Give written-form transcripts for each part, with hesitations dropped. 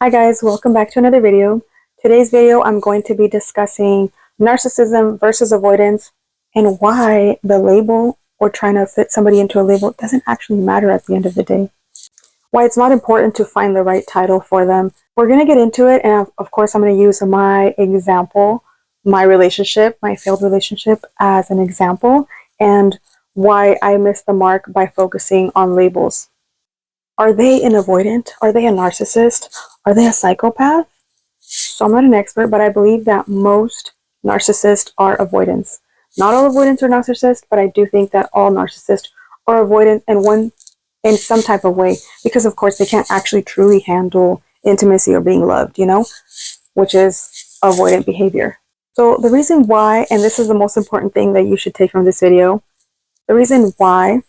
Hi guys, welcome back to another video. Today's video I'm going to be discussing narcissism versus avoidance and why the label or trying to fit somebody into a label doesn't actually matter at the end of the day. Why it's not important to find the right title for them. We're going to get into it, and of course I'm going to use my example, my relationship, my failed relationship as an example, and why I missed the mark by focusing on labels. Are they an avoidant? Are they a narcissist? Are they a psychopath? So I'm not an expert, but I believe that most narcissists are avoidants. Not all avoidants are narcissists, but I do think that all narcissists are avoidant in some type of way, because of course they can't actually truly handle intimacy or being loved, which is avoidant behavior. So the reason why, and this is the most important thing that you should take from this video, the reason why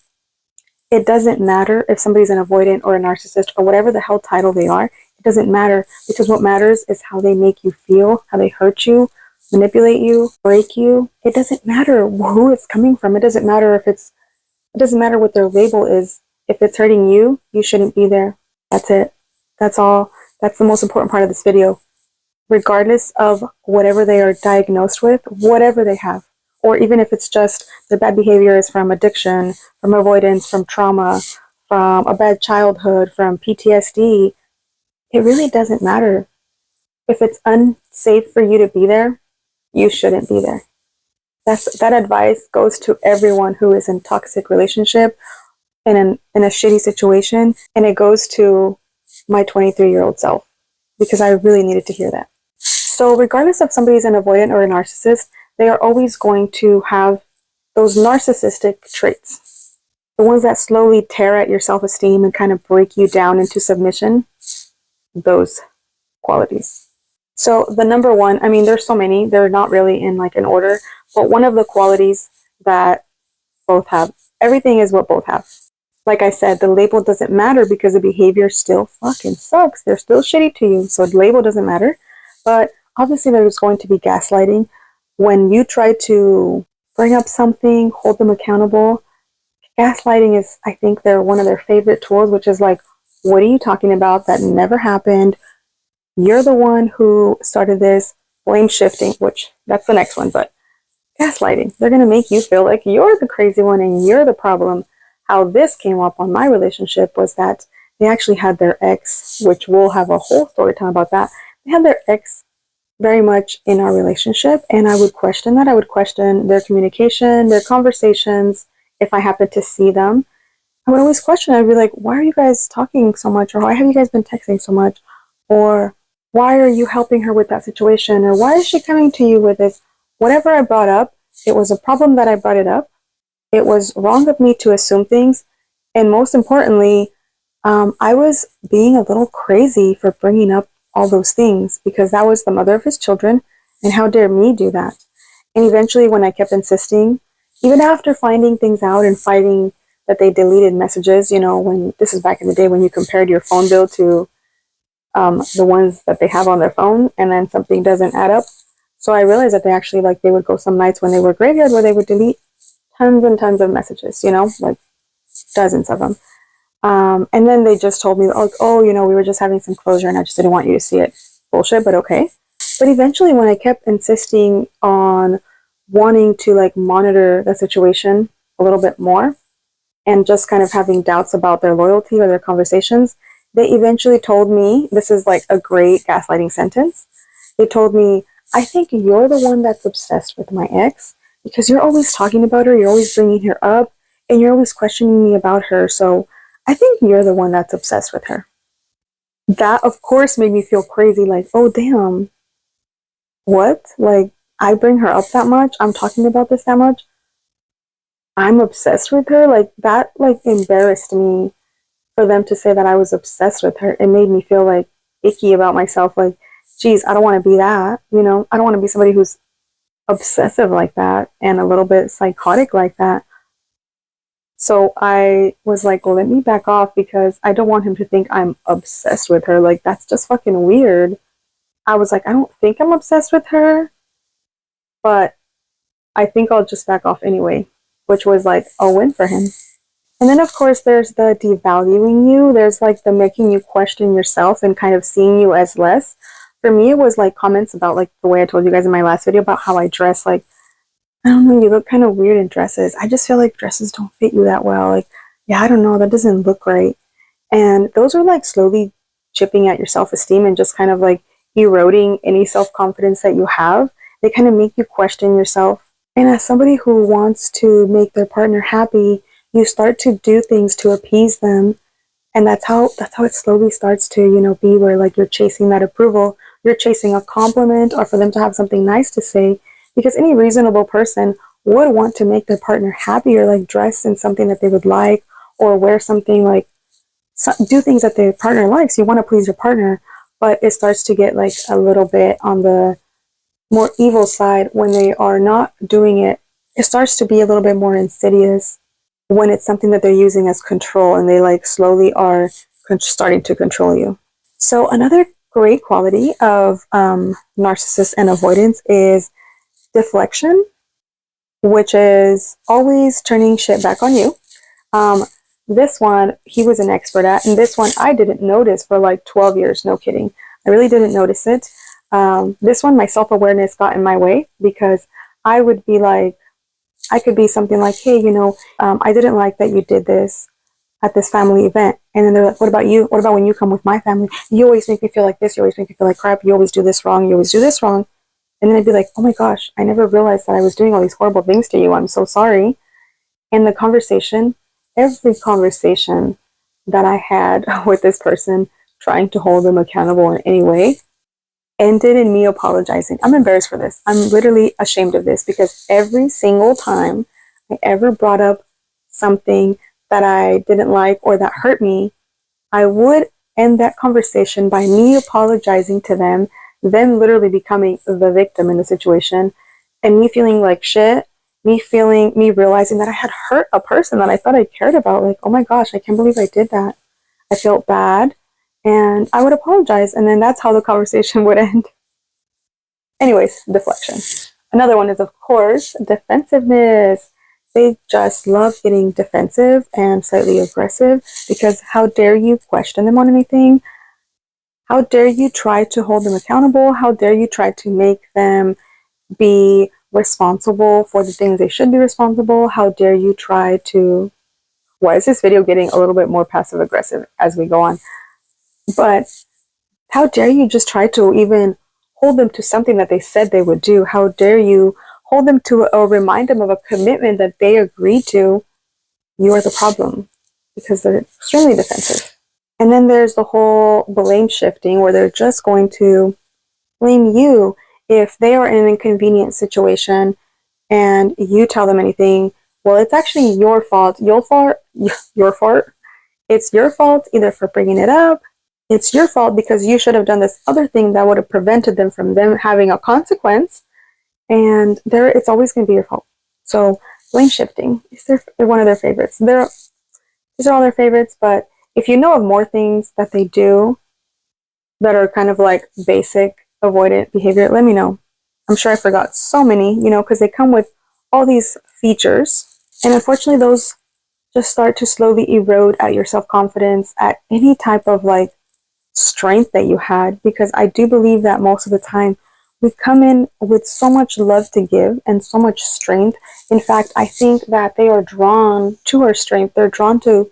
it doesn't matter if somebody's an avoidant or a narcissist or whatever the hell title they are. It doesn't matter, because what matters is how they make you feel, how they hurt you, manipulate you, break you. It doesn't matter who it's coming from. It doesn't matter it doesn't matter what their label is. If it's hurting you, you shouldn't be there. That's it. That's all. That's the most important part of this video. Regardless of whatever they are diagnosed with, whatever they have, or even if it's just their bad behavior is from addiction, from avoidance, from trauma, from a bad childhood, from PTSD, it really doesn't matter. If it's unsafe for you to be there, you shouldn't be there. That advice goes to everyone who is in toxic relationship and in a shitty situation, and it goes to my 23-year-old self, because I really needed to hear that. So regardless if somebody's an avoidant or a narcissist, they are always going to have those narcissistic traits. The ones that slowly tear at your self-esteem and kind of break you down into submission. Those qualities. So the number one, there's so many, they're not really in like an order, but one of the qualities that both have, everything is what both have. Like I said, the label doesn't matter because the behavior still fucking sucks. They're still shitty to you, so the label doesn't matter. But obviously there's going to be gaslighting. When you try to bring up something, hold them accountable, gaslighting is, I think, they're one of their favorite tools, which is like, what are you talking about? That never happened. You're the one who started this. Blame shifting, which that's the next one, but gaslighting. They're going to make you feel like you're the crazy one and you're the problem. How this came up on my relationship was that they actually had their ex, which we'll have a whole story time about that. They had their ex very much in our relationship, and I would question that. I would question their communication, their conversations. If I happened to see them, I would always question. I'd be like, why are you guys talking so much? Or why have you guys been texting so much? Or why are you helping her with that situation? Or why is she coming to you with this? Whatever I brought up, it was a problem that I brought it up. It was wrong of me to assume things. And most importantly, I was being a little crazy for bringing up all those things, because that was the mother of his children, and how dare me do that? And eventually, when I kept insisting, even after finding things out and finding that they deleted messages, when this is back in the day when you compared your phone bill to the ones that they have on their phone, and then something doesn't add up. So I realized that they actually, like, they would go some nights when they were graveyard where they would delete tons and tons of messages, like dozens of them. And then they just told me, oh, we were just having some closure and I just didn't want you to see it. Bullshit, but okay. But eventually, when I kept insisting on wanting to like monitor the situation a little bit more and just kind of having doubts about their loyalty or their conversations, they eventually told me, this is like a great gaslighting sentence. They told me, I think you're the one that's obsessed with my ex, because you're always talking about her, you're always bringing her up, and you're always questioning me about her. So I think you're the one that's obsessed with her. That, of course, made me feel crazy. Like, oh, damn. What? Like, I bring her up that much? I'm talking about this that much? I'm obsessed with her? Like, that, like, embarrassed me for them to say that I was obsessed with her. It made me feel, like, icky about myself. Like, geez, I don't want to be that. I don't want to be somebody who's obsessive like that and a little bit psychotic like that. So I was like, well, let me back off, because I don't want him to think I'm obsessed with her. Like, that's just fucking weird. I was like, I don't think I'm obsessed with her, but I think I'll just back off anyway, which was like a win for him. And then, of course, there's the devaluing you. There's like the making you question yourself and kind of seeing you as less. For me, it was like comments about like the way I told you guys in my last video about how I dress. Like, I don't know, you look kind of weird in dresses. I just feel like dresses don't fit you that well. Like, yeah, I don't know, that doesn't look right. And those are like slowly chipping at your self-esteem and just kind of like eroding any self-confidence that you have. They kind of make you question yourself. And as somebody who wants to make their partner happy, you start to do things to appease them. And that's how it slowly starts to, be where like you're chasing that approval. You're chasing a compliment or for them to have something nice to say, because any reasonable person would want to make their partner happy or like dress in something that they would like or wear something like do things that their partner likes. You want to please your partner, but it starts to get like a little bit on the more evil side when they are not doing it. It starts to be a little bit more insidious when it's something that they're using as control and they like slowly are starting to control you. So another great quality of narcissists and avoidance is deflection, which is always turning shit back on you. This one, he was an expert at, and this one I didn't notice for like 12 years, no kidding. I really didn't notice it. This one, my self-awareness got in my way because I would be like, I could be something like, hey, I didn't like that you did this at this family event. And then they're like, what about you? What about when you come with my family? You always make me feel like this. You always make me feel like crap. You always do this wrong. You always do this wrong. And then I'd be like, oh my gosh, I never realized that I was doing all these horrible things to you. I'm so sorry. And the conversation, every conversation that I had with this person, trying to hold them accountable in any way, ended in me apologizing. I'm embarrassed for this. I'm literally ashamed of this because every single time I ever brought up something that I didn't like or that hurt me, I would end that conversation by me apologizing to them, them literally becoming the victim in the situation, and me feeling like shit, me realizing that I had hurt a person that I thought I cared about. Like, oh my gosh, I can't believe I did that. I felt bad. And I would apologize, and then that's how the conversation would end. Anyways, deflection. Another one is, of course, defensiveness. They just love getting defensive and slightly aggressive because how dare you question them on anything? How dare you try to hold them accountable? How dare you try to make them be responsible for the things they should be responsible? How dare you try to... Why is this video getting a little bit more passive aggressive as we go on? But how dare you just try to even hold them to something that they said they would do? How dare you hold them to or remind them of a commitment that they agreed to? You are the problem because they're extremely defensive. And then there's the whole blame shifting where they're just going to blame you if they are in an inconvenient situation and you tell them anything. Well, it's actually your fault. Your fault. It's your fault either for bringing it up. It's your fault because you should have done this other thing that would have prevented them from them having a consequence. And it's always going to be your fault. So blame shifting is they're one of their favorites. These are all their favorites, but if you know of more things that they do that are kind of like basic avoidant behavior, let me know. I'm sure I forgot so many, because they come with all these features. And unfortunately, those just start to slowly erode at your self-confidence, at any type of like strength that you had, because I do believe that most of the time we come in with so much love to give and so much strength. In fact, I think that they are drawn to our strength. They're drawn to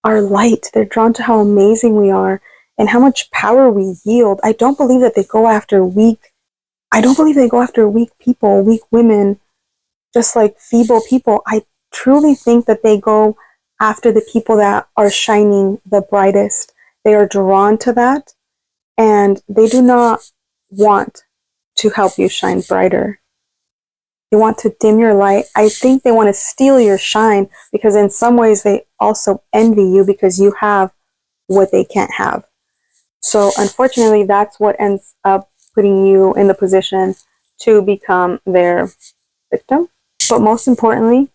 our light. They're drawn to how amazing we are and how much power we yield. I don't believe they go after weak people, weak women, just like feeble people. I truly think that they go after the people that are shining the brightest. They are drawn to that, and they do not want to help you shine brighter. They want to dim your light. I think they want to steal your shine because in some ways they also envy you because you have what they can't have. So unfortunately, that's what ends up putting you in the position to become their victim. But most importantly,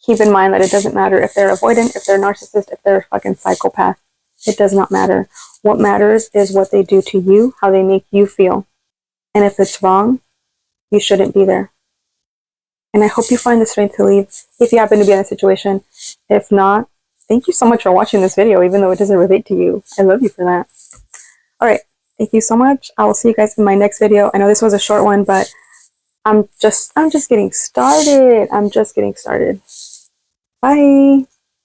keep in mind that it doesn't matter if they're avoidant, if they're narcissist, if they're a fucking psychopath. It does not matter. What matters is what they do to you, how they make you feel. And if it's wrong, you shouldn't be there. And I hope you find the strength to leave if you happen to be in a situation. If not, thank you so much for watching this video, even though it doesn't relate to you. I love you for that. All right. Thank you so much. I will see you guys in my next video. I know this was a short one, but I'm just getting started. I'm just getting started. Bye.